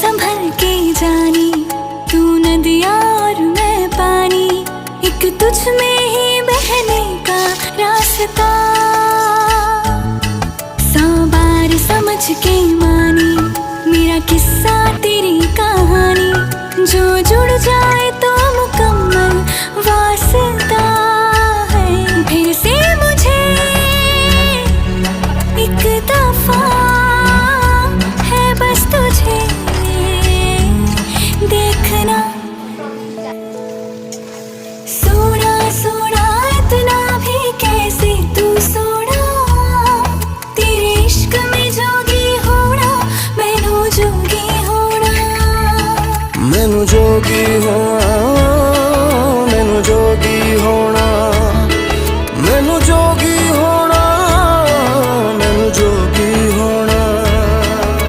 संभल के जानी, तू नदिया और मैं पानी, एक तुझ में ही बहने का रास्ता। 100 बार समझ के मानी, मेरा किस्सा तेरी कहानी, जो जुड़ जाए तो मुकम्मल वास्ता है। फिर से मुझे एक दफा है बस तुझे देखना। सोना सोना इतना भी कैसे तू सोना, तेरे इश्क में जोगी होना, मैनू जोगी होना, मैनू जोगी होना।